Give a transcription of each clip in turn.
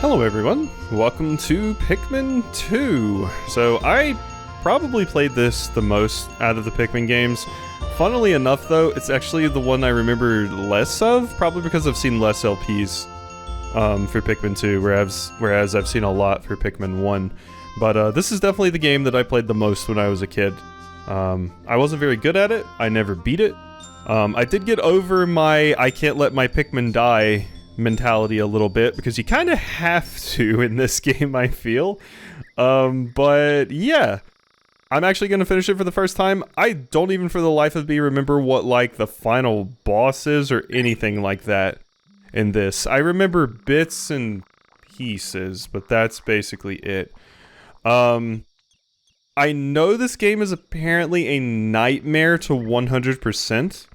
Hello everyone, welcome to Pikmin 2. So I probably played this the most out of the Pikmin games. Funnily enough though, it's actually the one I remember less of, probably because I've seen less LPs for Pikmin 2, whereas I've seen a lot for Pikmin 1. But this is definitely the game that I played the most when I was a kid. I wasn't very good at it, I never beat it. I did get over my I can't let my Pikmin die mentality a little bit, because you kind of have to in this game, I feel. But yeah, I'm actually going to finish it for the first time. I don't even for the life of me remember what, like, the final boss is or anything like that in this. I remember bits and pieces, but that's basically it. I know this game is apparently a nightmare to 100%.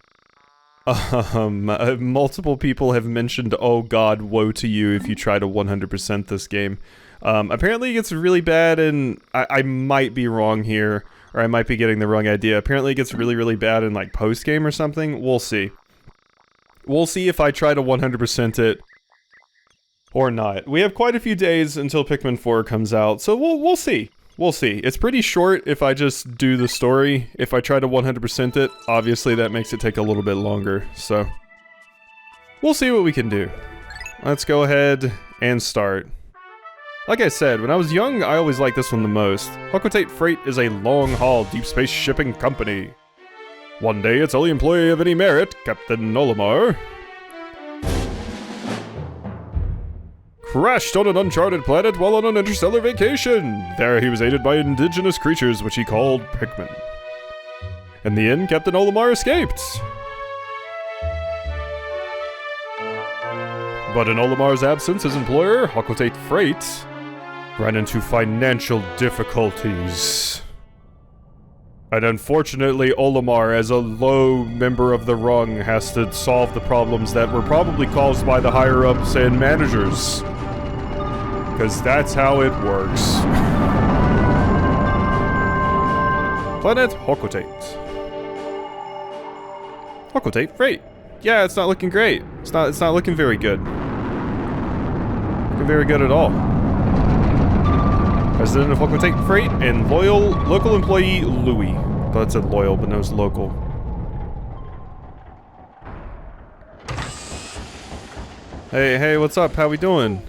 Multiple people have mentioned, oh god, woe to you if you try to 100% this game. Apparently it gets really bad, and I might be wrong here, or I might be getting the wrong idea. Apparently it gets really, really bad in, like, post-game or something. We'll see. We'll see if I try to 100% it or not. We have quite a few days until Pikmin 4 comes out, so we'll see. We'll see. It's pretty short if I just do the story. If I try to 100% it, obviously that makes it take a little bit longer, so we'll see what we can do. Let's go ahead and start. Like I said, when I was young, I always liked this one the most. Hocotate Freight is a long-haul deep space shipping company. One day, its only employee of any merit, Captain Olimar, crashed on an uncharted planet while on an interstellar vacation. There he was aided by indigenous creatures which he called Pikmin. In the end, Captain Olimar escaped. But in Olimar's absence, his employer, Hocotate Freight, ran into financial difficulties. And unfortunately, Olimar, as a low member of the rung, has to solve the problems that were probably caused by the higher-ups and managers. Because that's how it works. Planet Hocotate. Hocotate Freight. Yeah, it's not looking great. It's not looking very good. Looking very good at all. President of Hocotate Freight and local employee Louie. I thought it said loyal, but no, it's local. Hey, what's up? How we doing?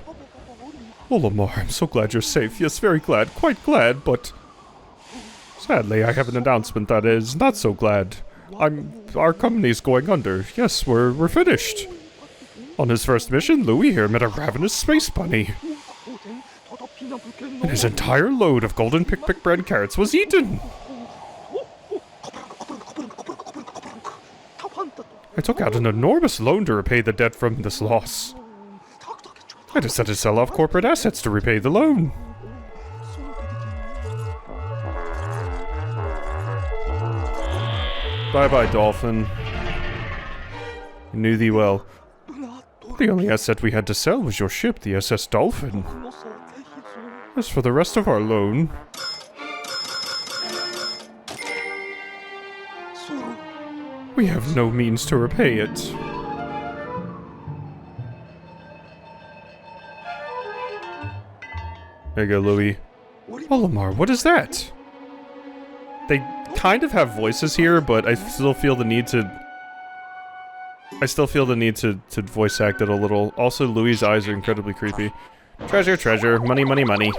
Olimar, I'm so glad you're safe. Yes, very glad. Quite glad, but sadly, I have an announcement that is not so glad. Our company's going under. Yes, we're finished. On his first mission, Louie here met a ravenous space bunny. And his entire load of golden pick bread carrots was eaten. I took out an enormous loan to repay the debt from this loss. I decided to sell off corporate assets to repay the loan. Bye-bye, Dolphin. I knew thee well. The only asset we had to sell was your ship, the SS Dolphin. As for the rest of our loan... we have no means to repay it. There you go, Louie. Olimar, what is that? They kind of have voices here, but I still feel the need to... to voice act it a little. Also, Louie's eyes are incredibly creepy. Treasure, treasure, money, money, money.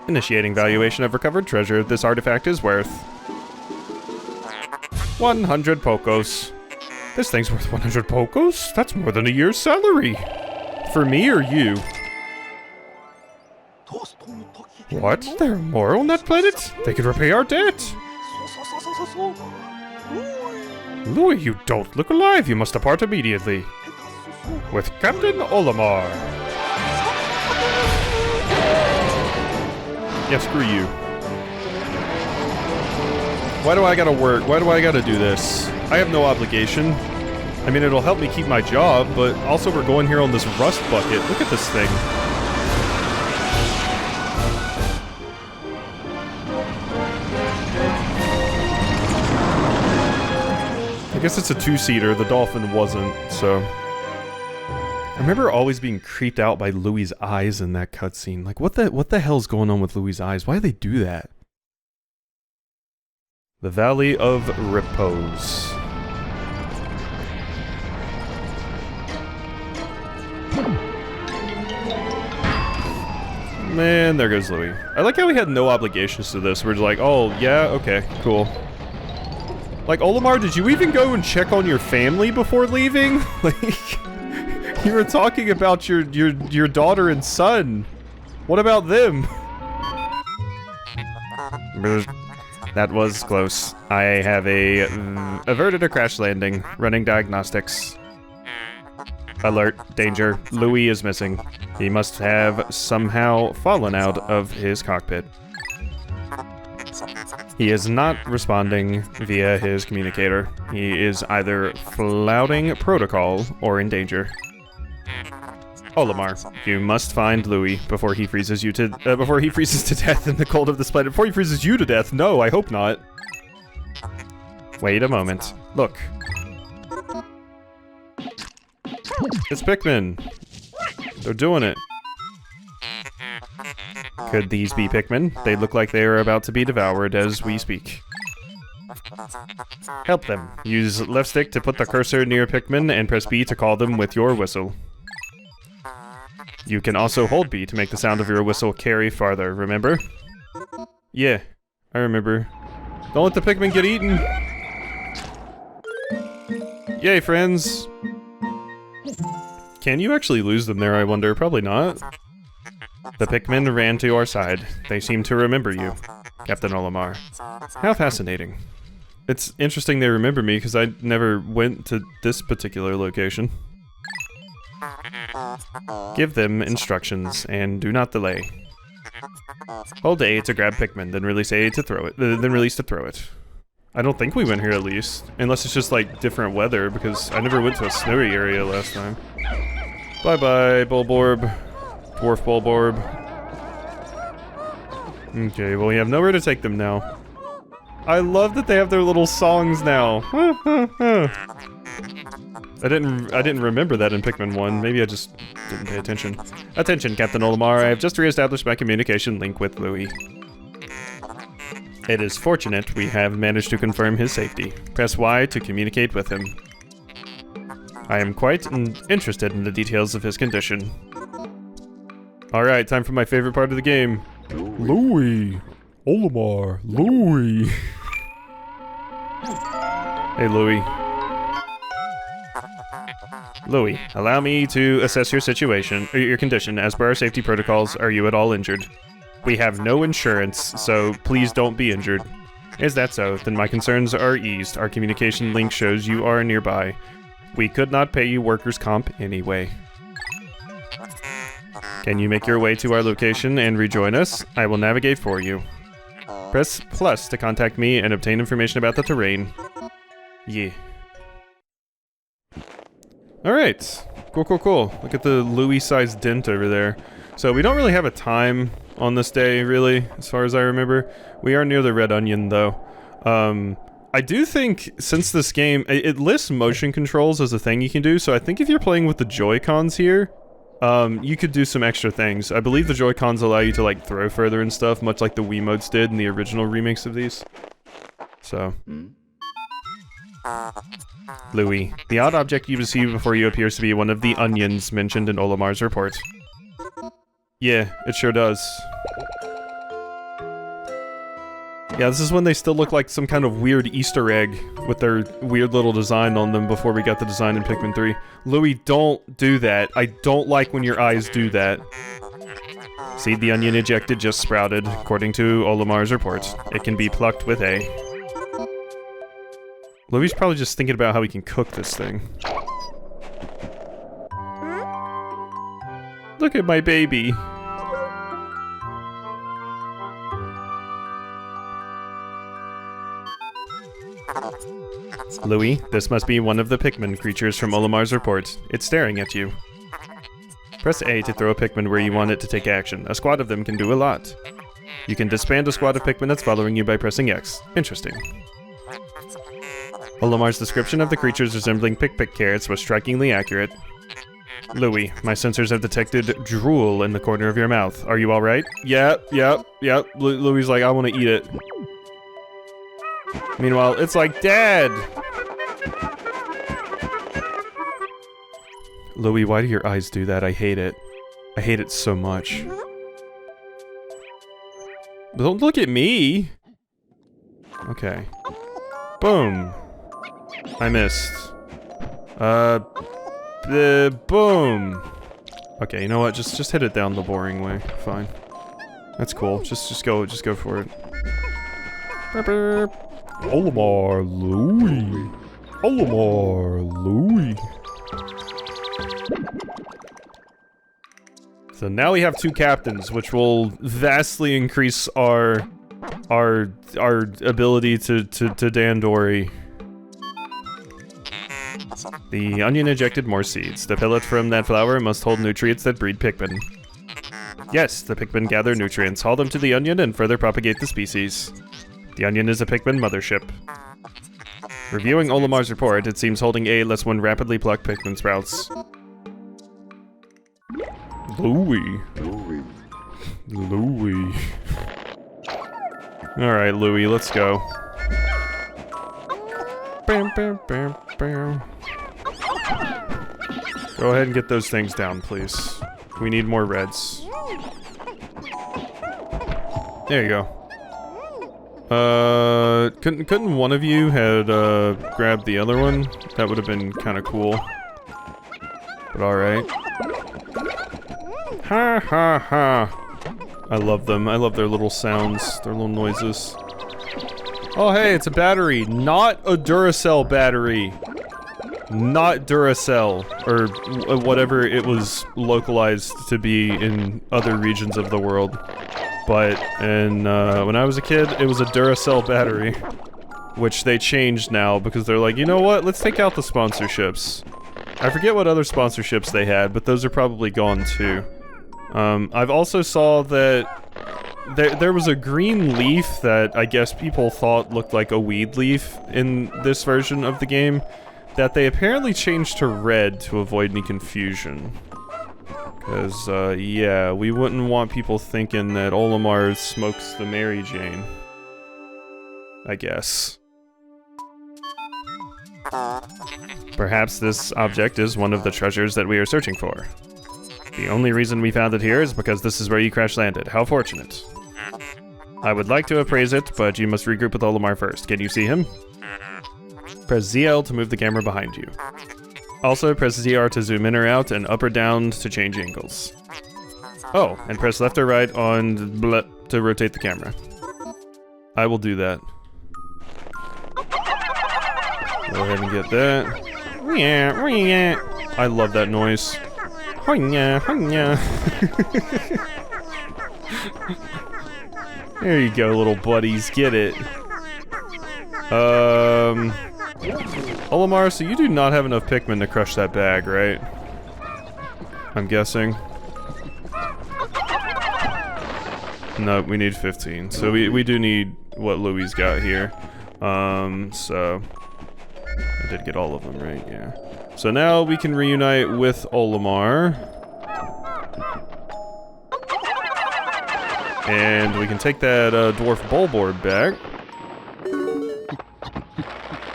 Initiating valuation of recovered treasure. This artifact is worth 100 Pocos. This thing's worth 100 Pocos? That's more than a year's salary. For me or you? What? There are more on that planet? They could repay our debt. Louie, you don't look alive. You must depart immediately. With Captain Olimar. Yeah, screw you. Why do I gotta work? Why do I gotta do this? I have no obligation. I mean, it'll help me keep my job, but also we're going here on this rust bucket. Look at this thing. guess it's a two-seater. The dolphin wasn't, so... I remember always being creeped out by Louie's eyes in that cutscene. Like, what the hell's going on with Louie's eyes? Why do they do that? The Valley of Repose. Man, there goes Louie. I like how we had no obligations to this. We're just like, oh, yeah, okay, cool. Like, Olimar, did you even go and check on your family before leaving? Like, you were talking about your daughter and son. What about them? That was close. I have averted a crash landing. Running diagnostics. Alert, danger. Louie is missing. He must have somehow fallen out of his cockpit. He is not responding via his communicator. He is either flouting protocol or in danger. Olimar, you must find Louie before he freezes to death in the cold of this planet. Before he freezes you to death? No, I hope not. Wait a moment. Look. It's Pikmin. They're doing it. Could these be Pikmin? They look like they are about to be devoured as we speak. Help them. Use left stick to put the cursor near Pikmin and press B to call them with your whistle. You can also hold B to make the sound of your whistle carry farther, remember? Yeah, I remember. Don't let the Pikmin get eaten! Yay, friends! Can you actually lose them there, I wonder? Probably not. The Pikmin ran to your side. They seem to remember you, Captain Olimar. How fascinating. It's interesting they remember me, because I never went to this particular location. Give them instructions, and do not delay. Hold A to grab Pikmin, then release A to throw it, then release to throw it. I don't think we went here at least, unless it's just like different weather, because I never went to a snowy area last time. Bye-bye, Bulborb. Dwarf Bulborb. Okay, well we have nowhere to take them now. I love that they have their little songs now. I didn't remember that in Pikmin 1. Maybe I just didn't pay attention. Attention, Captain Olimar. I have just re-established my communication link with Louie. It is fortunate we have managed to confirm his safety. Press Y to communicate with him. I am quite interested in the details of his condition. Alright, time for my favorite part of the game. Louie! Olimar! Louie! Hey, Louie. Louie, allow me to assess your situation, or your condition. As per our safety protocols, are you at all injured? We have no insurance, so please don't be injured. Is that so? Then my concerns are eased. Our communication link shows you are nearby. We could not pay you workers' comp anyway. Can you make your way to our location and rejoin us? I will navigate for you. Press plus to contact me and obtain information about the terrain. Yeah. Alright. Cool, cool, cool. Look at the Louie-sized dent over there. So we don't really have a time on this day, really, as far as I remember. We are near the Red Onion, though. I do think, since this game, it lists motion controls as a thing you can do, so I think if you're playing with the Joy-Cons here, you could do some extra things. I believe the Joy-Cons allow you to, like, throw further and stuff, much like the Wiimotes did in the original remakes of these. So. Louie, the odd object you receive before you appears to be one of the onions mentioned in Olimar's report. Yeah, it sure does. Yeah, this is when they still look like some kind of weird Easter egg with their weird little design on them before we got the design in Pikmin 3. Louie, don't do that. I don't like when your eyes do that. See, the onion ejected just sprouted, according to Olimar's report. It can be plucked with A. Louie's probably just thinking about how he can cook this thing. Look at my baby. Louie, this must be one of the Pikmin creatures from Olimar's report. It's staring at you. Press A to throw a Pikmin where you want it to take action. A squad of them can do a lot. You can disband a squad of Pikmin that's following you by pressing X. Interesting. Olimar's description of the creatures resembling pick carrots was strikingly accurate. Louie, my sensors have detected drool in the corner of your mouth. Are you alright? Yep. Louie's like, I want to eat it. Meanwhile, it's like, Dad! Louie, why do your eyes do that? I hate it. I hate it so much. Don't look at me! Okay. Boom. I missed. Boom. Okay, you know what? Just hit it down the boring way. Fine. That's cool. Just go for it. Olimar, Louie. Olimar, Louie. So now we have 2 captains, which will vastly increase our ability to Dandori. The onion ejected more seeds. The pellet from that flower must hold nutrients that breed Pikmin. Yes, the Pikmin gather nutrients, haul them to the onion, and further propagate the species. The onion is a Pikmin mothership. Reviewing Olimar's report, it seems holding A lets one rapidly pluck Pikmin sprouts. Louie. Alright, Louie, let's go. Go ahead and get those things down, please. We need more reds. There you go. Couldn't one of you had grabbed the other one? That would have been kind of cool. But alright. Ha ha ha. I love them. I love their little sounds, their little noises. Oh hey, it's a battery, not a Duracell battery. Not Duracell, or whatever it was localized to be in other regions of the world. But when I was a kid, it was a Duracell battery. Which they changed now because they're like, you know what, let's take out the sponsorships. I forget what other sponsorships they had, but those are probably gone too. I've also saw that there was a green leaf that I guess people thought looked like a weed leaf in this version of the game that they apparently changed to red to avoid any confusion. Because, yeah, we wouldn't want people thinking that Olimar smokes the Mary Jane. I guess. Perhaps this object is one of the treasures that we are searching for. The only reason we found it here is because this is where you crash landed. How fortunate. I would like to appraise it, but you must regroup with Olimar first. Can you see him? Press ZL to move the camera behind you. Also, press ZR to zoom in or out, and up or down to change angles. Oh, and press left or right on to rotate the camera. I will do that. Go ahead and get that. I love that noise. There you go, little buddies, get it. Olimar, so you do not have enough Pikmin to crush that bag, right? I'm guessing. No, we need 15. So we do need what Louie's got here. So I did get all of them, right? Yeah. So now we can reunite with Olimar. And we can take that dwarf Bulborb back.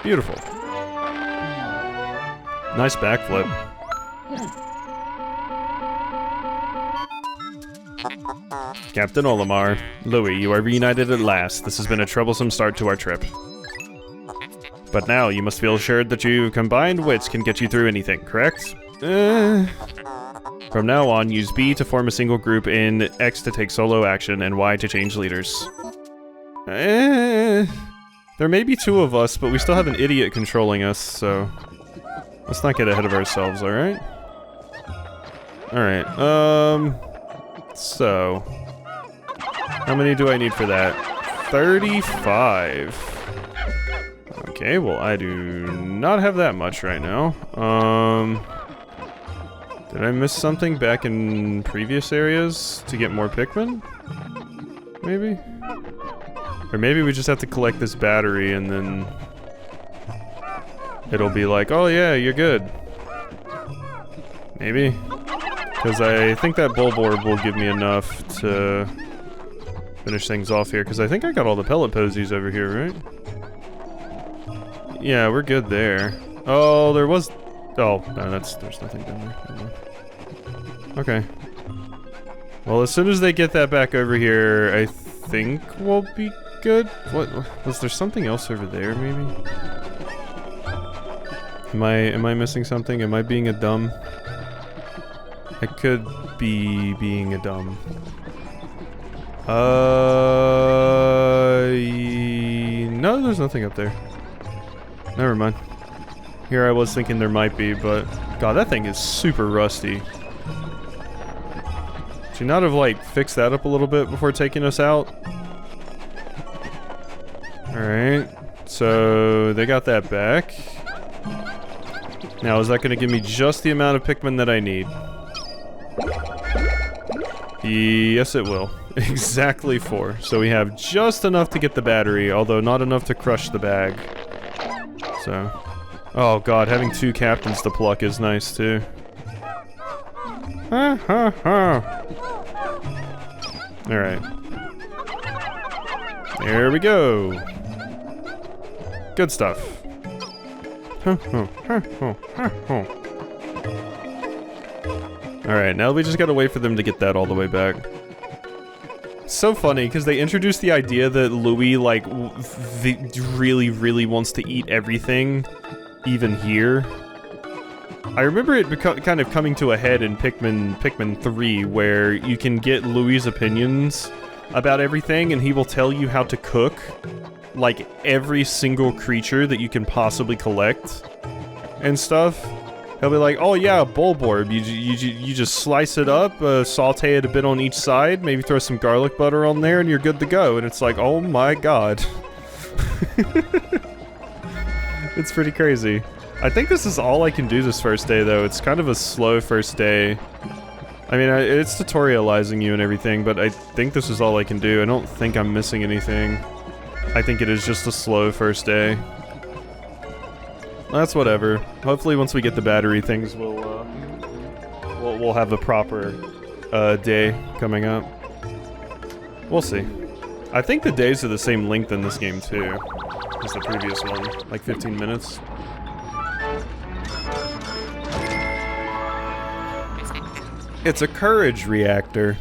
Beautiful. Nice backflip. Captain Olimar, Louie, you are reunited at last. This has been a troublesome start to our trip. But now you must feel assured that your combined wits can get you through anything, correct? From now on, use B to form a single group, in X to take solo action, and Y to change leaders. There may be 2 of us, but we still have an idiot controlling us, so let's not get ahead of ourselves, alright? Alright, so how many do I need for that? 35. Okay, well, I do not have that much right now. Did I miss something back in previous areas to get more Pikmin? Maybe? Or maybe we just have to collect this battery and then it'll be like, oh yeah, you're good. Maybe? Because I think that Bulborb will give me enough to finish things off here, because I think I got all the pellet posies over here, right? Yeah, we're good there. Oh, there was... Oh, no, there's nothing down there. Okay. Well, as soon as they get that back over here, I think we'll be good. What? Was there something else over there, maybe? Am I missing something? Am I being a dumb? I could be being a dumb. No, there's nothing up there. Never mind. Here I was thinking there might be, but... God, that thing is super rusty. Should you not have, like, fixed that up a little bit before taking us out? Alright. So, they got that back. Now, is that gonna give me just the amount of Pikmin that I need? Yes, it will. Exactly 4. So we have just enough to get the battery, although not enough to crush the bag. So... Oh god, having 2 captains to pluck is nice, too. Ha ha ha! Alright. There we go! Good stuff. Alright, now we just gotta wait for them to get that all the way back. So funny, because they introduced the idea that Louie, like, really, really wants to eat everything, even here. I remember it kind of coming to a head in Pikmin 3, where you can get Louie's opinions about everything, and he will tell you how to cook, like, every single creature that you can possibly collect, and stuff. He'll be like, oh yeah, Bulborb, you just slice it up, saute it a bit on each side, maybe throw some garlic butter on there, and you're good to go. And it's like, oh my god. It's pretty crazy. I think this is all I can do this first day, though. It's kind of a slow first day. I mean, it's tutorializing you and everything, but I think this is all I can do. I don't think I'm missing anything. I think it is just a slow first day. That's whatever. Hopefully once we get the battery, things will, we'll have a proper, day coming up. We'll see. I think the days are the same length in this game, too, as the previous one. Like 15 minutes. It's a courage reactor.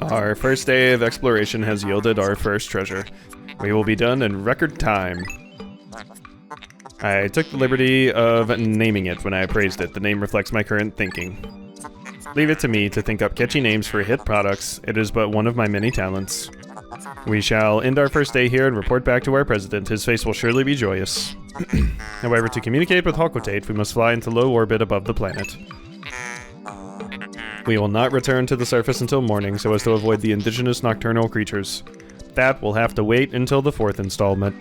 Our first day of exploration has yielded our first treasure. We will be done in record time. I took the liberty of naming it when I appraised it. The name reflects my current thinking. Leave it to me to think up catchy names for hit products. It is but one of my many talents. We shall end our first day here and report back to our president. His face will surely be joyous. However, to communicate with Hocotate, we must fly into low orbit above the planet. We will not return to the surface until morning, so as to avoid the indigenous nocturnal creatures. That will have to wait until the 4th installment.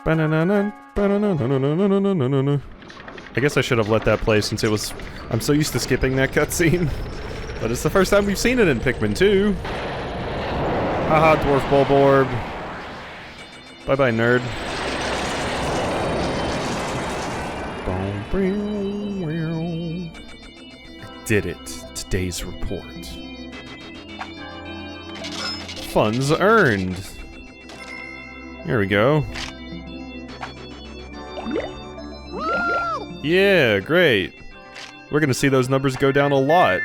I guess I should have let that play since it was... I'm so used to skipping that cutscene. But it's the first time we've seen it in Pikmin 2. Haha, Dwarf Bulborb. Bye-bye, nerd. I did it. Today's report. Funds earned. Here we go. Yeah, great. We're gonna see those numbers go down a lot.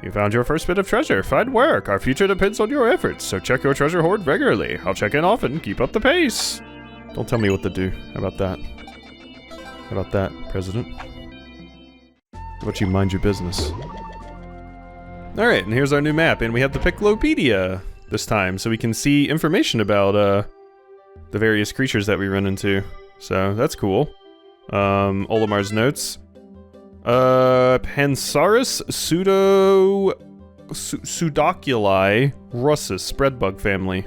You found your first bit of treasure. Fine work. Our future depends on your efforts, so check your treasure hoard regularly. I'll check in often. Keep up the pace. Don't tell me what to do. How about that? How about that, President? How about you mind your business? Alright, and here's our new map, and we have the Piclopedia this time, so we can see information about, the various creatures that we run into. So, that's cool. Olimar's notes. Pansaurus Pseudoculi Russus spreadbug family.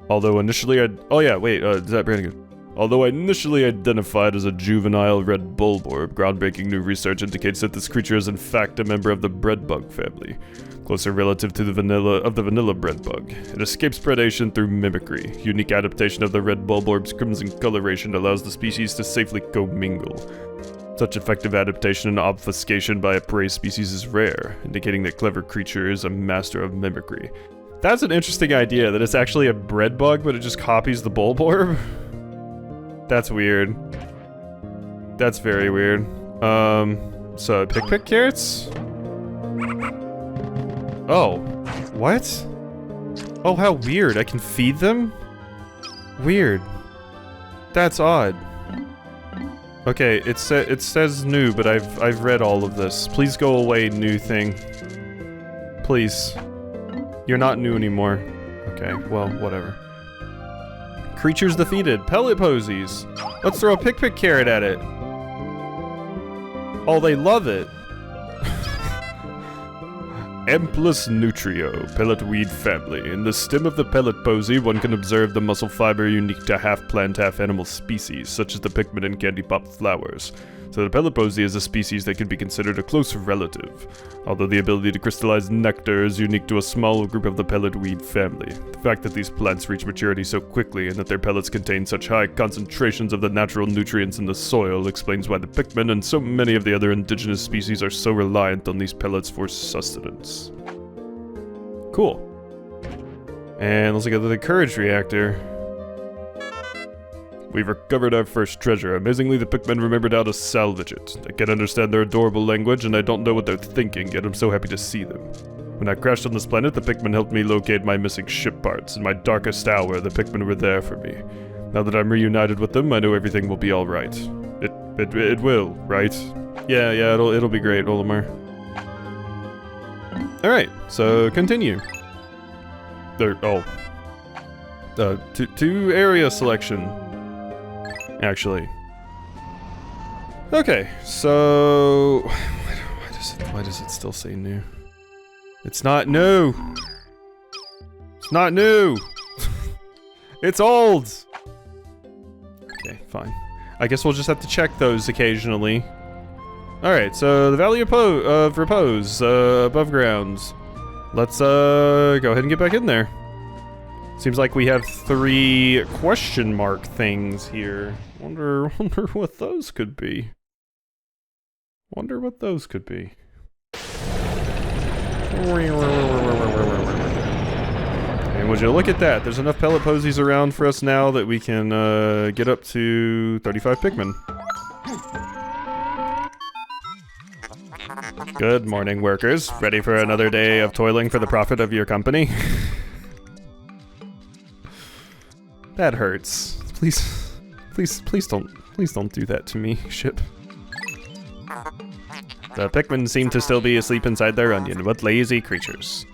Although initially I'd... Oh yeah, wait, is that Brandon? Although initially identified as a juvenile red bulborb, groundbreaking new research indicates that this creature is in fact a member of the breadbug family, closer relative to the vanilla breadbug. It escapes predation through mimicry. Unique adaptation of the red bulborb's crimson coloration allows the species to safely commingle. Such effective adaptation and obfuscation by a prey species is rare, indicating that clever creature is a master of mimicry. That's an interesting idea, that it's actually a breadbug, but it just copies the bulborb. That's weird. That's very weird. So pick carrots? Oh, what? Oh, how weird. I can feed them? Weird. That's odd. Okay, it says new, but I've read all of this. Please go away, new thing. Please. You're not new anymore. Okay, well, whatever. Creatures defeated. Pellet posies. Let's throw a pick carrot at it. Oh, they love it. Amplus nutrio, pellet weed family. In the stem of the pellet posy, one can observe the muscle fiber unique to half-plant, half-animal species, such as the Pikmin and candy pop flowers. So the pellet posy is a species that can be considered a close relative, although the ability to crystallize nectar is unique to a small group of the pellet weed family. The fact that these plants reach maturity so quickly and that their pellets contain such high concentrations of the natural nutrients in the soil explains why the Pikmin and so many of the other indigenous species are so reliant on these pellets for sustenance. Cool. And let's go to the courage reactor. We've recovered our first treasure. Amazingly, the Pikmin remembered how to salvage it. I can't understand their adorable language, and I don't know what they're thinking, yet I'm so happy to see them. When I crashed on this planet, the Pikmin helped me locate my missing ship parts. In my darkest hour, the Pikmin were there for me. Now that I'm reunited with them, I know everything will be alright. It will, right? Yeah, it'll be great, Olimar. Alright, so continue. To area selection. Actually. Okay, so... Why does it still say new? It's not new! It's not new! It's old! Okay, fine. I guess we'll just have to check those occasionally. Alright, so the Valley of Repose, above grounds. Let's, go ahead and get back in there. Seems like we have 3 question mark things here. Wonder what those could be. Wonder what those could be. And would you look at that? There's enough pellet posies around for us now that we can get up to 35 Pikmin. Good morning, workers. Ready for another day of toiling for the profit of your company? That hurts. Please don't do that to me, ship. The Pikmin seem to still be asleep inside their onion. What lazy creatures.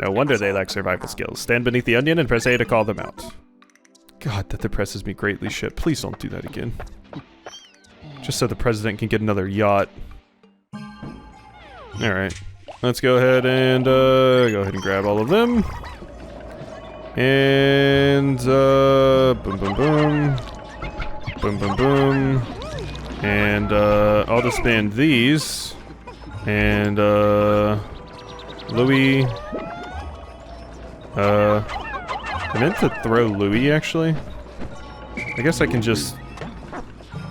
No wonder they lack survival skills. Stand beneath the onion and press A to call them out. God, that depresses me greatly, ship. Please don't do that again. Just so the president can get another yacht. Alright. Let's go ahead and grab all of them. And, boom, boom, boom. Boom, boom, boom. And, I'll disband these. And, Louie. I meant to throw Louie, actually. I guess I can just...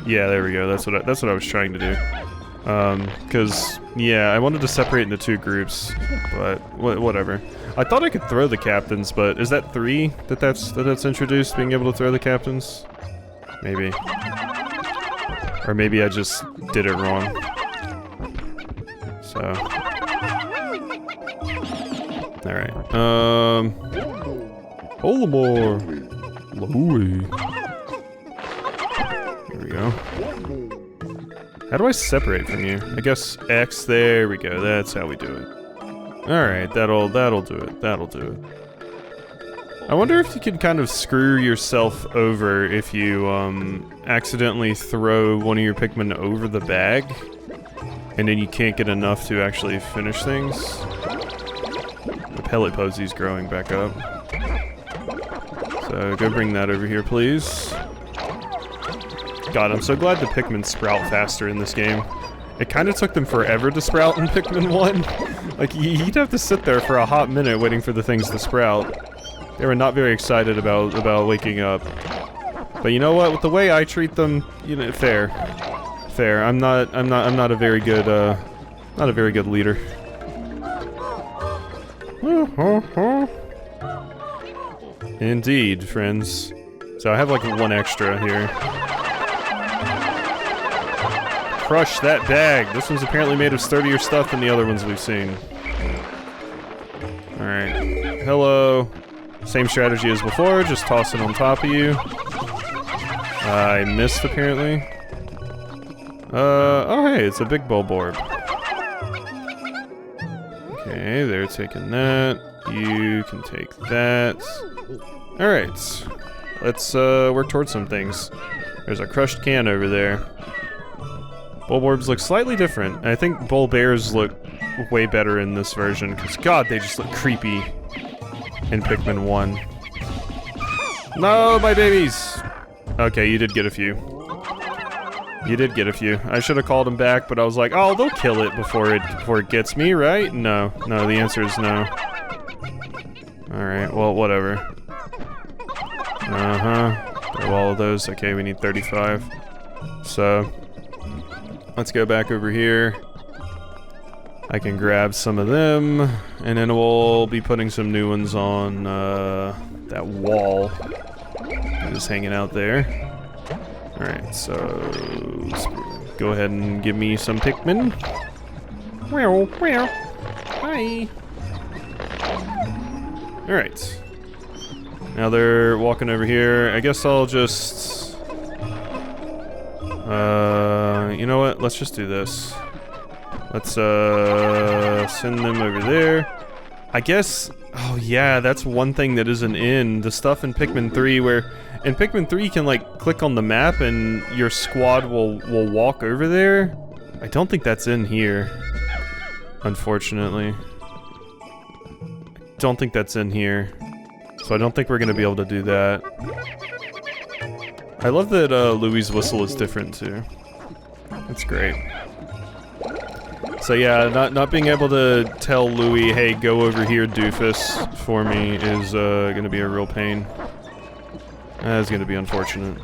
Yeah, there we go. That's what I was trying to do. Cause, yeah, I wanted to separate into 2 groups, but whatever. I thought I could throw the captains, but is that 3 that's introduced, being able to throw the captains? Maybe. Or maybe I just did it wrong. So. Alright. Olimar! Louie. There we go. How do I separate from you? I guess X, there we go, that's how we do it. Alright, that'll do it, that'll do it. I wonder if you can kind of screw yourself over if you, accidentally throw one of your Pikmin over the bag, and then you can't get enough to actually finish things. The pellet posy's growing back up. So, go bring that over here, please. God, I'm so glad the Pikmin sprout faster in this game. It kind of took them forever to sprout in Pikmin 1. Like, you'd have to sit there for a hot minute waiting for the things to sprout. They were not very excited about waking up. But you know what? With the way I treat them, you know, fair. Fair. I'm not a very good, not a very good leader. Indeed, friends. So I have like one extra here. Crush that bag. This one's apparently made of sturdier stuff than the other ones we've seen. Alright. Hello. Same strategy as before, just toss it on top of you. I missed apparently. Oh hey, it's a big Bulborb. Okay, they're taking that. You can take that. Alright. Let's work towards some things. There's a crushed can over there. Bulborbs look slightly different. I think Bulbears look way better in this version, because god, they just look creepy in Pikmin 1. No, my babies! Okay, you did get a few. You did get a few. I should have called them back, but I was like, oh, they'll kill it before it gets me, right? No. No, the answer is no. Alright, well, whatever. Grab all of those. Okay, we need 35. So, let's go back over here. I can grab some of them, and then we'll be putting some new ones on that wall. Just hanging out there. Alright, so go ahead and give me some Pikmin. Hi. Alright. Now they're walking over here. I guess I'll just... you know what? Let's just do this. Let's send them over there. I guess... Oh yeah, that's one thing that isn't in the stuff in Pikmin 3 where... In Pikmin 3 you can like click on the map and your squad will walk over there. I don't think that's in here. Unfortunately. I don't think that's in here. So I don't think we're gonna be able to do that. I love that Louie's whistle is different too. That's great. So yeah, not being able to tell Louie, hey, go over here, doofus, for me is gonna be a real pain. That's gonna be unfortunate.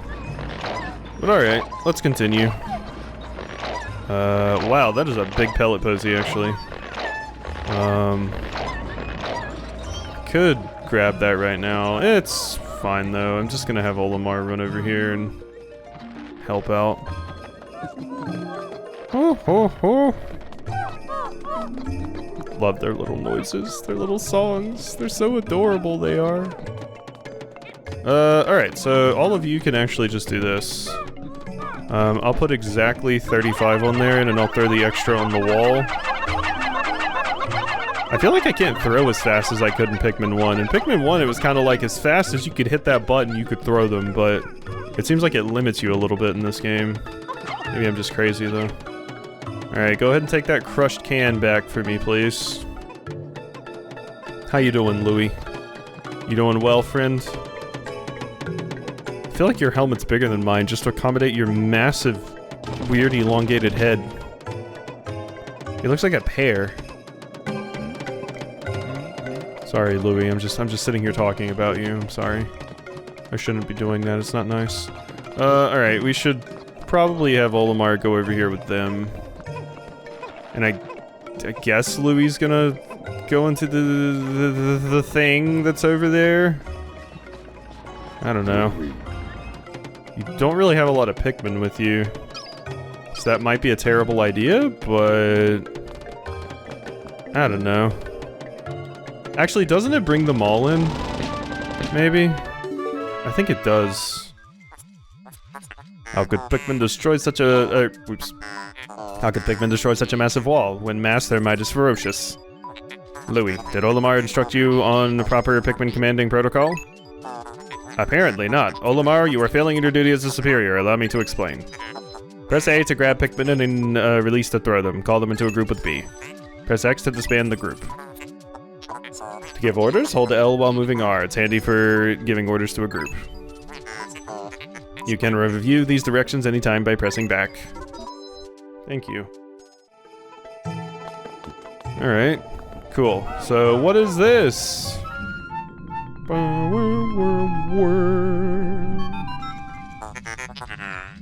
But alright, let's continue. Wow, that is a big pellet posy, actually. Could grab that right now. It's fine, though. I'm just gonna have Olimar run over here and help out. Love their little noises, their little songs. They're so adorable, they are. Alright, so all of you can actually just do this. I'll put exactly 35 on there, and then I'll throw the extra on the wall. I feel like I can't throw as fast as I could in Pikmin 1. In Pikmin 1, it was kind of like as fast as you could hit that button, you could throw them, but it seems like it limits you a little bit in this game. Maybe I'm just crazy, though. Alright, go ahead and take that crushed can back for me, please. How you doing, Louie? You doing well, friend? I feel like your helmet's bigger than mine just to accommodate your massive, weird, elongated head. It looks like a pear. Sorry, Louie, I'm just sitting here talking about you. I'm sorry. I shouldn't be doing that, it's not nice. Alright, we should probably have Olimar go over here with them. And I guess Louie's gonna go into the thing that's over there? I don't know. You don't really have a lot of Pikmin with you. So that might be a terrible idea, but... I don't know. Actually, doesn't it bring them all in? Maybe? I think it does. How could Pikmin destroy such a... oops. How could Pikmin destroy such a massive wall? When mass, their might is ferocious. Louie, did Olimar instruct you on the proper Pikmin commanding protocol? Apparently not. Olimar, you are failing in your duty as a superior. Allow me to explain. Press A to grab Pikmin and then release to throw them. Call them into a group with B. Press X to disband the group. To give orders, hold L while moving R. It's handy for giving orders to a group. You can review these directions anytime by pressing back. Thank you. Alright, cool. So what is this?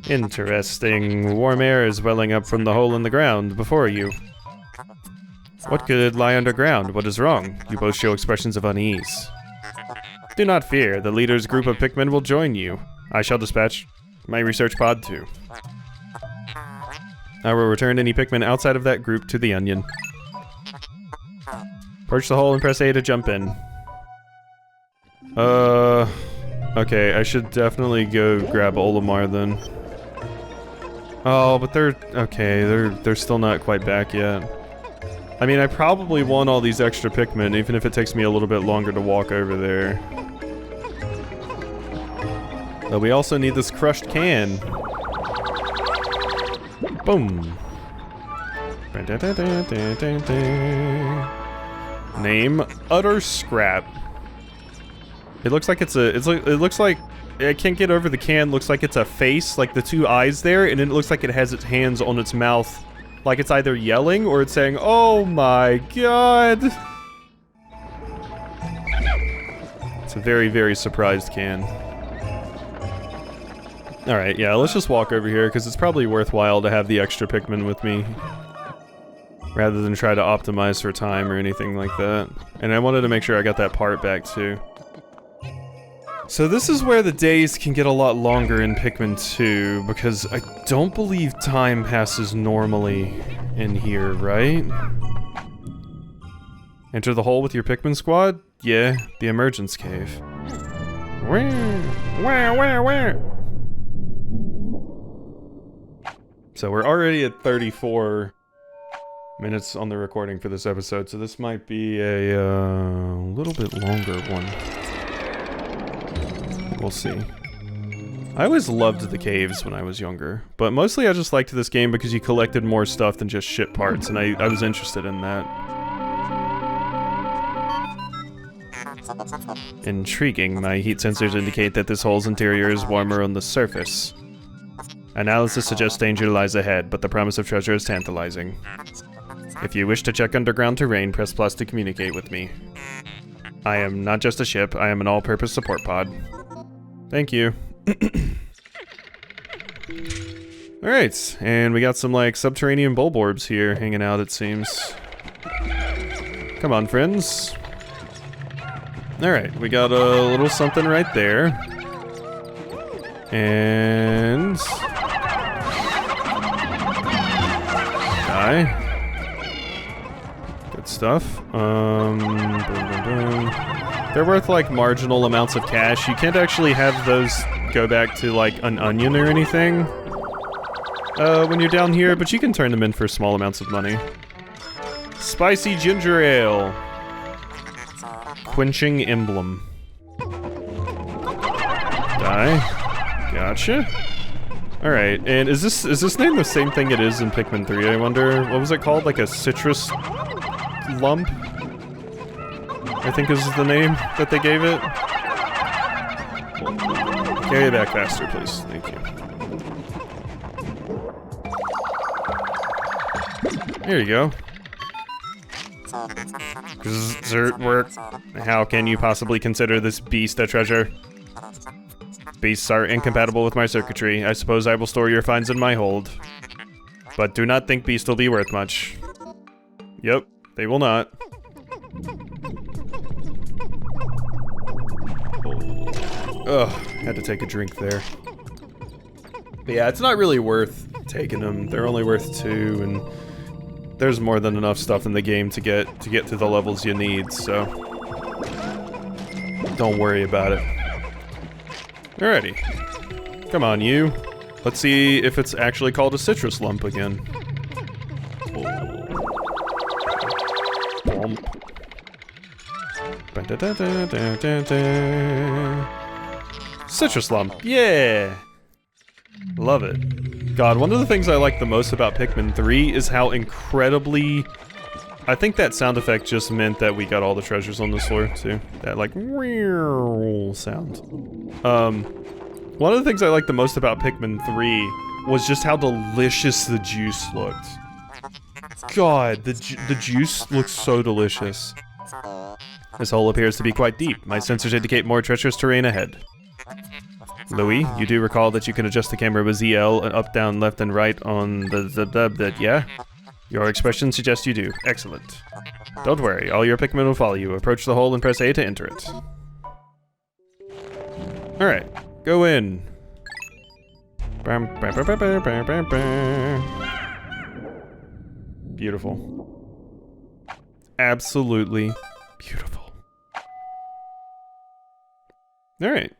Interesting. Warm air is welling up from the hole in the ground before you. What could lie underground? What is wrong? You both show expressions of unease. Do not fear, the leader's group of Pikmin will join you. I shall dispatch my research pod too. I will return any Pikmin outside of that group to the onion. Approach the hole and press A to jump in. Okay, I should definitely go grab Olimar then. Oh, but they're still not quite back yet. I mean, I probably want all these extra Pikmin, even if it takes me a little bit longer to walk over there. But we also need this crushed can. Boom. Name Utter Scrap. It looks like it looks like I can't get over the can. Looks like it's a face, like the two eyes there, and then it looks like it has its hands on its mouth, like it's either yelling or it's saying, "Oh my god!" It's a very, very surprised can. All right, yeah, let's just walk over here because it's probably worthwhile to have the extra Pikmin with me, rather than try to optimize for time or anything like that. And I wanted to make sure I got that part back too. So this is where the days can get a lot longer in Pikmin 2, because I don't believe time passes normally in here, right? Enter the hole with your Pikmin squad? Yeah, the emergence cave. Where? So we're already at 34 minutes on the recording for this episode, so this might be a little bit longer one. We'll see. I always loved the caves when I was younger, but mostly I just liked this game because you collected more stuff than just shit parts, and I was interested in that. Intriguing. My heat sensors indicate that this hole's interior is warmer on the surface. Analysis suggests danger lies ahead, but the promise of treasure is tantalizing. If you wish to check underground terrain, press plus to communicate with me. I am not just a ship, I am an all-purpose support pod. Thank you. Alright, and we got some, like, subterranean bulborbs here hanging out, it seems. Come on, friends. Alright, we got a little something right there. And... die. Good stuff. Boom, boom, boom. They're worth, like, marginal amounts of cash. You can't actually have those go back to, like, an onion or anything when you're down here, but you can turn them in for small amounts of money. Spicy ginger ale. Quenching emblem. Die. Gotcha. Alright, and is this name the same thing it is in Pikmin 3, I wonder? What was it called? Like a citrus lump? I think is the name that they gave it. Carry it back faster, please. Thank you. There you go. Dessert work. How can you possibly consider this beast a treasure? Beasts are incompatible with my circuitry. I suppose I will store your finds in my hold. But do not think beasts will be worth much. Yep, they will not. Ugh, had to take a drink there. But yeah, it's not really worth taking them. They're only worth 2, and there's more than enough stuff in the game to get to the levels you need, so don't worry about it. Alrighty. Come on, you. Let's see if it's actually called a citrus lump again. Citrus lump, yeah! Love it. God, one of the things I like the most about Pikmin 3 is how incredibly... I think that sound effect just meant that we got all the treasures on this floor, too. That, like, sound. One of the things I liked the most about Pikmin 3 was just how delicious the juice looked. God, the juice looks so delicious. This hole appears to be quite deep. My sensors indicate more treacherous terrain ahead. Louie, you do recall that you can adjust the camera with ZL and up, down, left, and right on the yeah? Your expression suggests you do. Excellent. Don't worry, all your Pikmin will follow you. Approach the hole and press A to enter it. Alright, go in. Beautiful. Absolutely beautiful. Alright.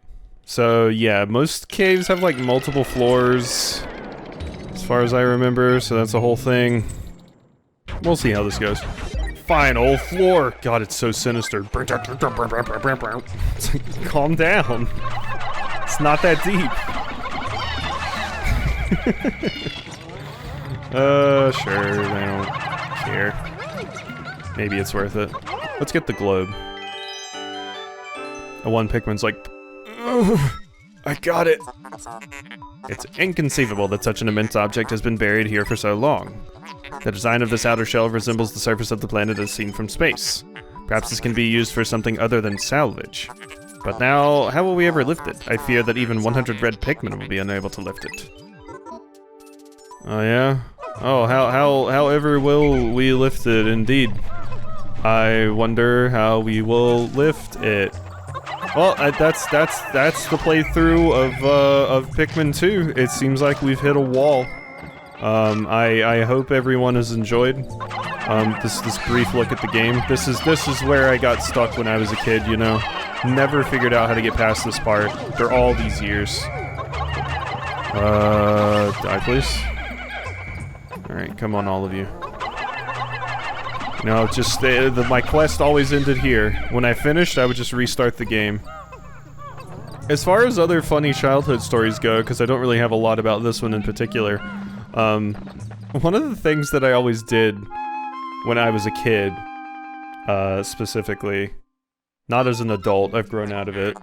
So, yeah, most caves have, like, multiple floors, as far as I remember, so that's the whole thing. We'll see how this goes. Final floor! God, it's so sinister. It's like, calm down. It's not that deep. Sure, I don't care. Maybe it's worth it. Let's get the globe. The one Pikmin's like, I got it! It's inconceivable that such an immense object has been buried here for so long. The design of this outer shell resembles the surface of the planet as seen from space. Perhaps this can be used for something other than salvage. But now, how will we ever lift it? I fear that even 100 red Pikmin will be unable to lift it. Oh yeah? Oh, however will we lift it, indeed. I wonder how we will lift it. Well, that's the playthrough of Pikmin 2. It seems like we've hit a wall. I hope everyone has enjoyed this brief look at the game. This is where I got stuck when I was a kid, you know. Never figured out how to get past this part after all these years. Die please. Alright, come on all of you. No, just my quest always ended here. When I finished, I would just restart the game. As far as other funny childhood stories go, because I don't really have a lot about this one in particular, one of the things that I always did when I was a kid, specifically, not as an adult, I've grown out of it.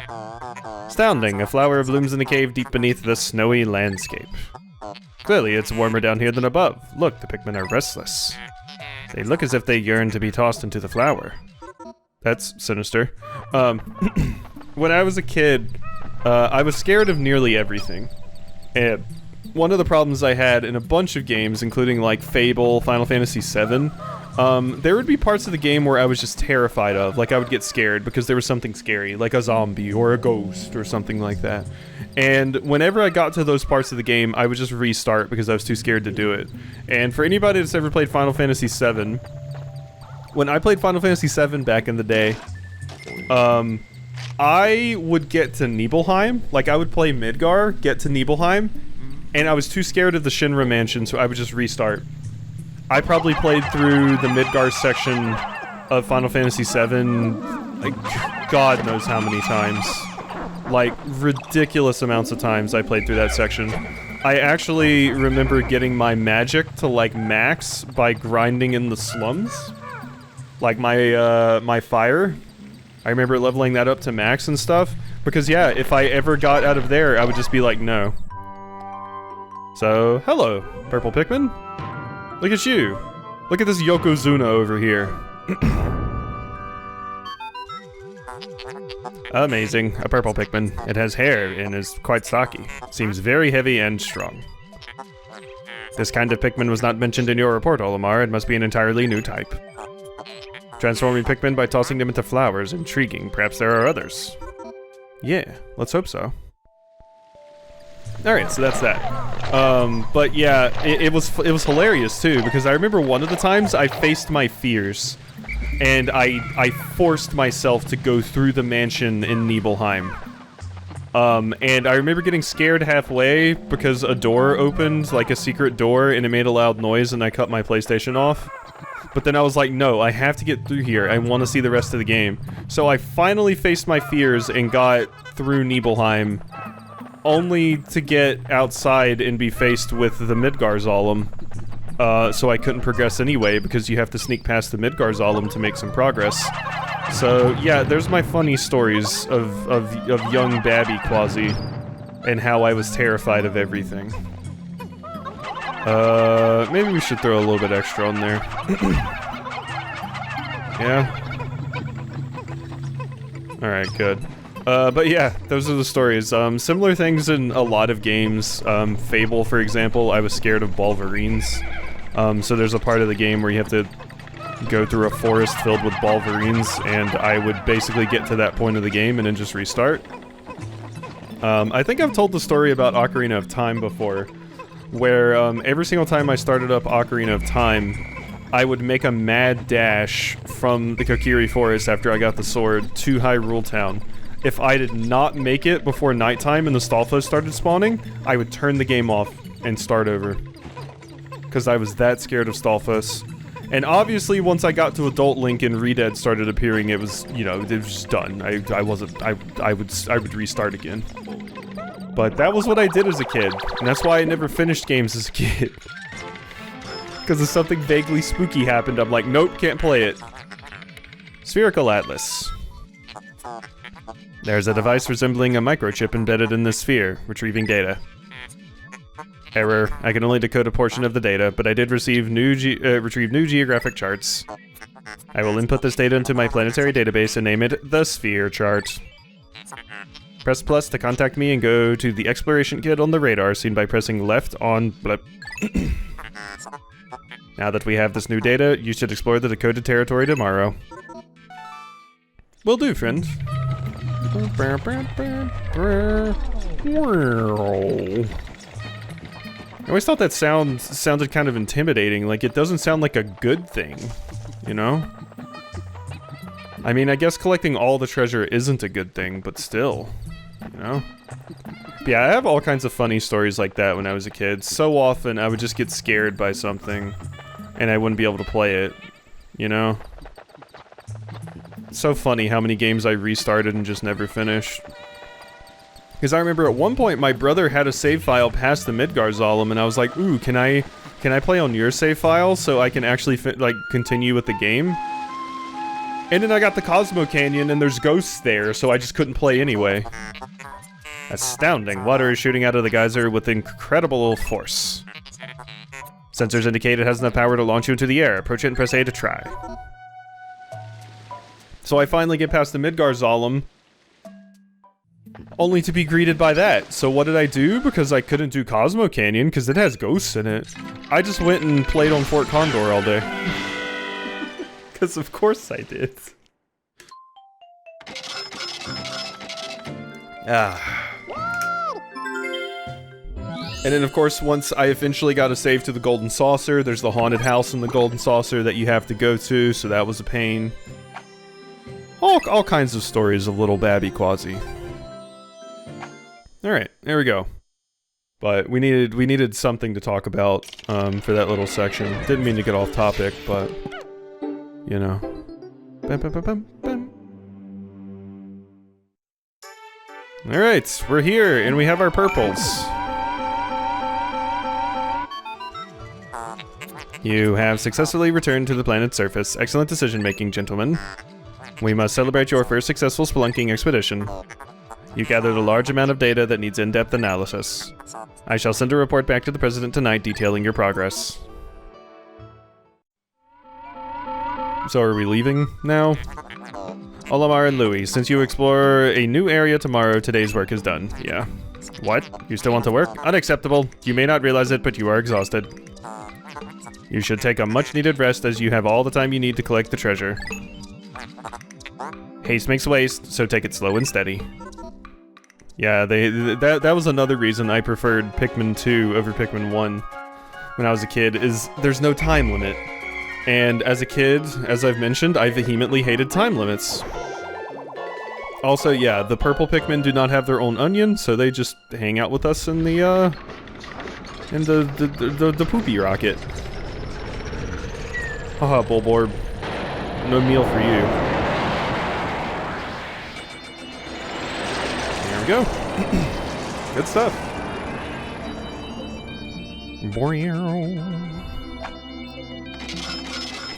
Astounding, a flower blooms in a cave deep beneath the snowy landscape. Clearly, it's warmer down here than above. Look, the Pikmin are restless. They look as if they yearn to be tossed into the flower. That's sinister. When I was a kid, I was scared of nearly everything. And one of the problems I had in a bunch of games, including like Fable, Final Fantasy VII, there would be parts of the game where I was just terrified of. Like I would get scared because there was something scary, like a zombie or a ghost or something like that. And whenever I got to those parts of the game, I would just restart because I was too scared to do it. And for anybody that's ever played Final Fantasy VII, when I played Final Fantasy VII back in the day, I would get to Nibelheim, like I would play Midgar, get to Nibelheim, and I was too scared of the Shinra Mansion, so I would just restart. I probably played through the Midgar section of Final Fantasy VII, like, God knows how many times. Like, ridiculous amounts of times I played through that section. I actually remember getting my magic to, like, max by grinding in the slums. Like, my fire. I remember leveling that up to max and stuff. Because, yeah, if I ever got out of there, I would just be like, no. So, hello, Purple Pikmin. Look at you. Look at this Yokozuna over here. Amazing. A purple Pikmin. It has hair and is quite stocky. Seems very heavy and strong. This kind of Pikmin was not mentioned in your report, Olimar. It must be an entirely new type. Transforming Pikmin by tossing them into flowers. Intriguing. Perhaps there are others. Yeah, let's hope so. Alright, so that's that. But yeah, it was hilarious too, because I remember one of the times I faced my fears. And I forced myself to go through the mansion in Nibelheim. And I remember getting scared halfway because a door opened, like a secret door, and it made a loud noise and I cut my PlayStation off. But then I was like, no, I have to get through here. I want to see the rest of the game. So I finally faced my fears and got through Nibelheim, only to get outside and be faced with the Midgard's so I couldn't progress anyway, because you have to sneak past the Midgard's to make some progress. So, yeah, there's my funny stories of young Babby Quasi, and how I was terrified of everything. Maybe we should throw a little bit extra on there. Yeah? Alright, good. But yeah, those are the stories. Similar things in a lot of games. Fable, for example, I was scared of Balverines. So there's a part of the game where you have to go through a forest filled with Balverines, and I would basically get to that point of the game and then just restart. I think I've told the story about Ocarina of Time before, where every single time I started up Ocarina of Time, I would make a mad dash from the Kokiri Forest after I got the sword to Hyrule Town. If I did not make it before nighttime and the Stalfos started spawning, I would turn the game off and start over. Because I was that scared of Stalfos. And obviously, once I got to Adult Link and Redead started appearing, it was, you know, it was just done. I would restart again. But that was what I did as a kid, and that's why I never finished games as a kid. Because if something vaguely spooky happened, I'm like, nope, can't play it. Spherical Atlas. There's a device resembling a microchip embedded in the sphere, retrieving data. Error. I can only decode a portion of the data, but I did retrieve new geographic charts. I will input this data into my planetary database and name it the Sphere Chart. Press plus to contact me and go to the exploration kit on the radar seen by pressing left on blip. Now that we have this new data, you should explore the decoded territory tomorrow. Will do, friend. I always thought that sounded kind of intimidating, like it doesn't sound like a good thing, you know? I mean, I guess collecting all the treasure isn't a good thing, but still, you know? But yeah, I have all kinds of funny stories like that when I was a kid. So often I would just get scared by something, and I wouldn't be able to play it, you know? It's so funny how many games I restarted and just never finished. Because I remember at one point my brother had a save file past the Midgard-Zolom, and I was like, ooh, can I play on your save file so I can actually like continue with the game? And then I got the Cosmo Canyon and there's ghosts there, so I just couldn't play anyway. Astounding. Water is shooting out of the geyser with incredible force. Sensors indicate it has enough power to launch you into the air. Approach it and press A to try. So I finally get past the Midgard-Zolom, only to be greeted by that. So what did I do? Because I couldn't do Cosmo Canyon, because it has ghosts in it. I just went and played on Fort Condor all day. Because of course I did. And then of course, once I eventually got a save to the Golden Saucer, there's the haunted house in the Golden Saucer that you have to go to, so that was a pain. All kinds of stories of little Babby Quasi. Alright, there we go. But we needed something to talk about for that little section. Didn't mean to get off topic, but you know. Alright, we're here and we have our purples. You have successfully returned to the planet's surface. Excellent decision making, gentlemen. We must celebrate your first successful spelunking expedition. You gathered a large amount of data that needs in-depth analysis. I shall send a report back to the President tonight detailing your progress. So are we leaving now? Olimar and Louie, since you explore a new area tomorrow, today's work is done. Yeah. What? You still want to work? Unacceptable. You may not realize it, but you are exhausted. You should take a much-needed rest as you have all the time you need to collect the treasure. Haste makes waste, so take it slow and steady. Yeah, that was another reason I preferred Pikmin 2 over Pikmin 1 when I was a kid, is there's no time limit. And as a kid, as I've mentioned, I vehemently hated time limits. Also, yeah, the purple Pikmin do not have their own onion, so they just hang out with us in the poopy rocket. Haha, Bulborb. No meal for you. There we go. Good stuff.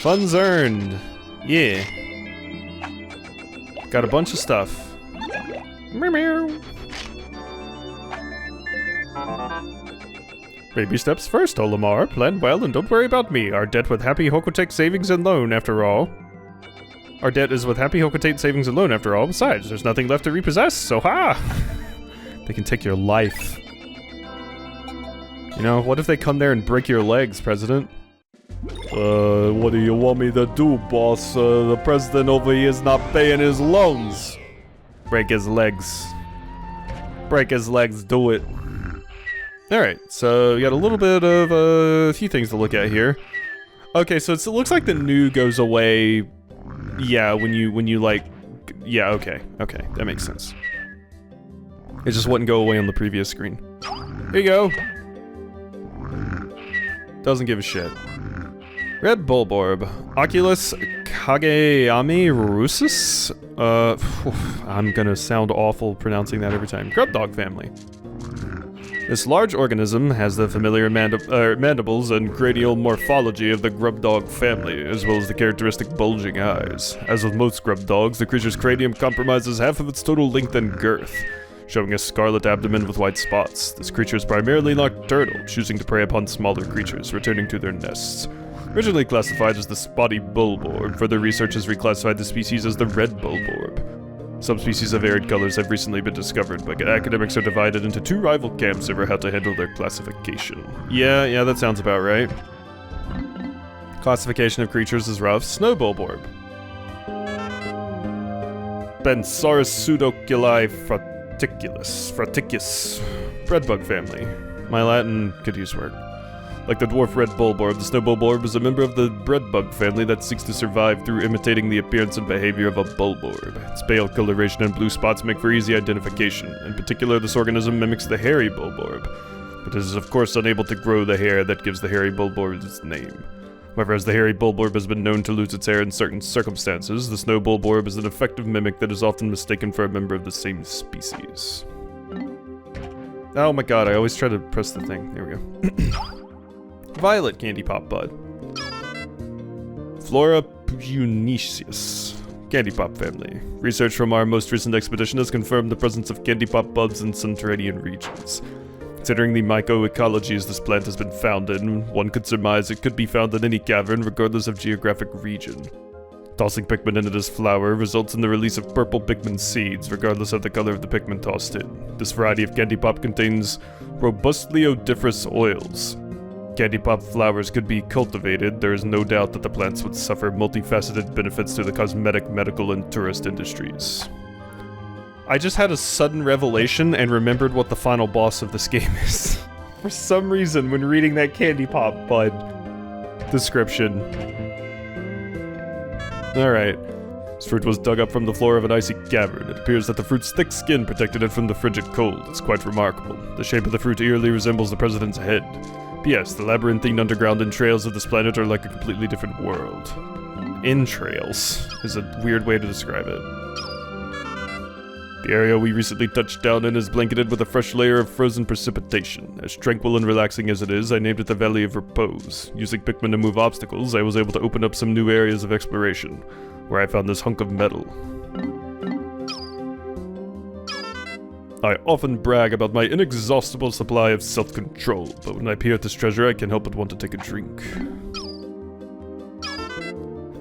Funds earned. Yeah. Got a bunch of stuff. Meow meow. Baby steps first, Olimar. Plan well and don't worry about me. Our debt with Happy Hocotate Savings and Loan, after all. Our debt is with Happy Hocotate Savings and Loan, after all. Besides, there's nothing left to repossess, so ha! They can take your life. You know, what if they come there and break your legs, President? What do you want me to do, boss? The president over here is not paying his loans. Break his legs. Break his legs, do it. Alright, so we got a little bit of a few things to look at here. Okay, so it looks like the new goes away. Yeah, when you like, yeah, okay, that makes sense. It just wouldn't go away on the previous screen. Here you go. Doesn't give a shit. Red Bulborb. Oculus Kageyami Rusus? I'm gonna sound awful pronouncing that every time. Grub Dog family. This large organism has the familiar mandibles and cranial morphology of the grub dog family, as well as the characteristic bulging eyes. As with most grub dogs, the creature's cranium compromises half of its total length and girth, showing a scarlet abdomen with white spots. This creature is primarily nocturnal, choosing to prey upon smaller creatures, returning to their nests. Originally classified as the spotty bulborb, further research has reclassified the species as the red bulborb. Subspecies of varied colors have recently been discovered, but academics are divided into two rival camps over how to handle their classification. Yeah, that sounds about right. Classification of creatures is rough. Snow bulborb. Bensaurus pseudoculi fraticus. Breadbug family. My Latin could use work. Like the dwarf red bulborb, the snow bulborb is a member of the breadbug family that seeks to survive through imitating the appearance and behavior of a bulborb. Its pale coloration and blue spots make for easy identification. In particular, this organism mimics the hairy bulborb, but it is of course unable to grow the hair that gives the hairy bulborb its name. However, as the hairy bulborb has been known to lose its hair in certain circumstances, the snow bulborb is an effective mimic that is often mistaken for a member of the same species. Oh my god, I always try to press the thing. There we go. Violet Candy Pop Bud. Flora puniceus. Candy Pop family. Research from our most recent expedition has confirmed the presence of candy pop buds in subterranean regions. Considering the mycoecologies this plant has been found in, one could surmise it could be found in any cavern regardless of geographic region. Tossing Pikmin into this flower results in the release of purple Pikmin seeds, regardless of the color of the Pikmin tossed in. This variety of candy pop contains robustly odoriferous oils. Candy pop flowers could be cultivated. There is no doubt that the plants would suffer multifaceted benefits to the cosmetic, medical, and tourist industries. I just had a sudden revelation and remembered what the final boss of this game is. For some reason, when reading that Candy Pop Bud description. Alright. This fruit was dug up from the floor of an icy cavern. It appears that the fruit's thick skin protected it from the frigid cold. It's quite remarkable. The shape of the fruit eerily resembles the president's head. P.S. The labyrinthine underground entrails of this planet are like a completely different world. Entrails is a weird way to describe it. The area we recently touched down in is blanketed with a fresh layer of frozen precipitation. As tranquil and relaxing as it is, I named it the Valley of Repose. Using Pikmin to move obstacles, I was able to open up some new areas of exploration, where I found this hunk of metal. I often brag about my inexhaustible supply of self-control, but when I peer at this treasure, I can't help but want to take a drink.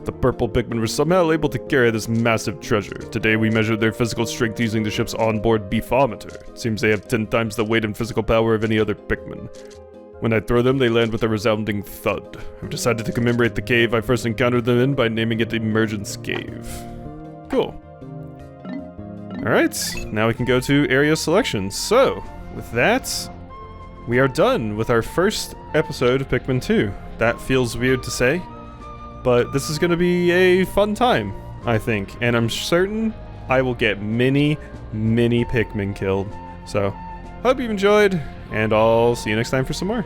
The purple Pikmin were somehow able to carry this massive treasure. Today we measured their physical strength using the ship's onboard beefometer. It seems they have 10 times the weight and physical power of any other Pikmin. When I throw them, they land with a resounding thud. I've decided to commemorate the cave I first encountered them in by naming it Emergence Cave. Cool. Alright, now we can go to area selection. So, with that, we are done with our first episode of Pikmin 2. That feels weird to say, but this is going to be a fun time, I think. And I'm certain I will get many, many Pikmin killed. So, hope you enjoyed, and I'll see you next time for some more.